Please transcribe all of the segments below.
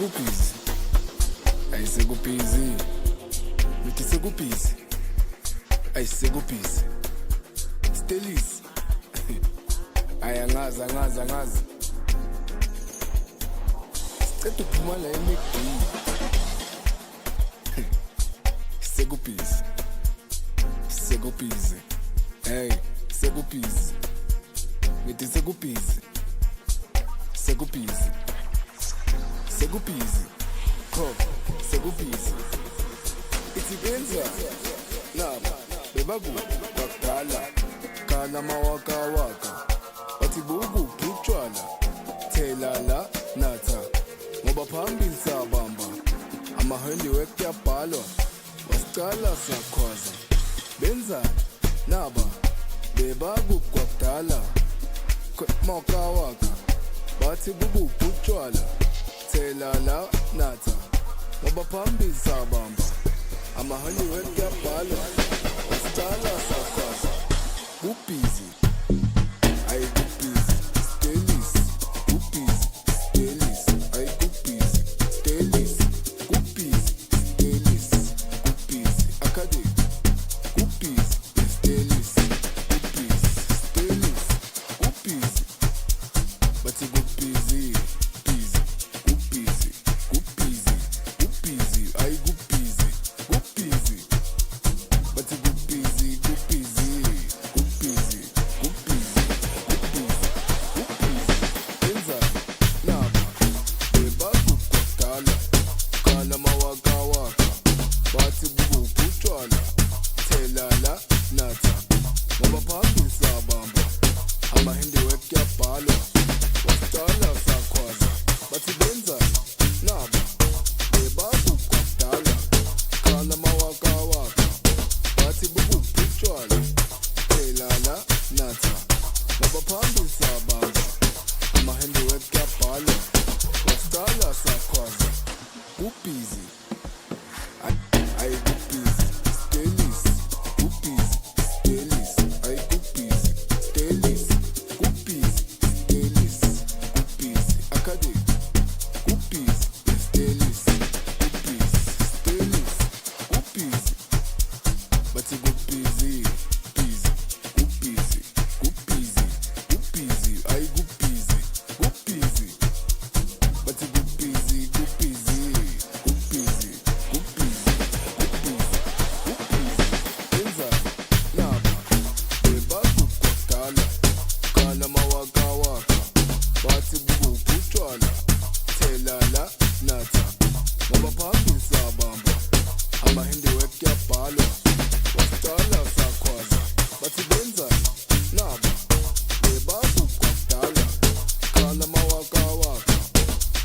sekubhizi ayisekubhizi ngithi sekubhizi ayisekubhizi Stelis ayangazi siceda ukuphuma la emigqini sekubhizi hey sekubhizi ngithi sekubhizi khop sekubhizi ithi benza nabo bebakudala khala mawaka bathi buku utshwala thela la natha ngoba phambili sabamba amahendi wekuyabhalwa wasicala sakhwaza benza naba bebakudala mawaka bathi buku utshwala thela la natha ngoba phambili sabamba amahendi wekuyabhalwa wasicala sakhwaza kubhizi bathi buku utshwala thela la natha ngoba phambili sabamba amahendi wekuyabhalwa wasicala sakhwaza bathi benza naba bebakudala khala mawaka bathi buku utshwala thela la natha ngoba phambili sabamba amahendi wekuyabhalwa wasicala sakhwaza kubhizi bathi buku utshwala thela la natha ngoba phambili sabamba amahendi wekuyabhalwa wasicala sakhwaza bathi benza naba bebakudala khala mawaka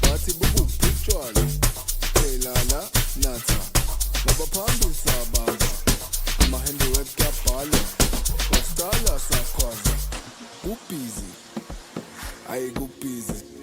bathi buku utshwala thela la natha ngoba phambili sabamba amahendi wekuyabhalwa wasicala sakhwaza kubhizi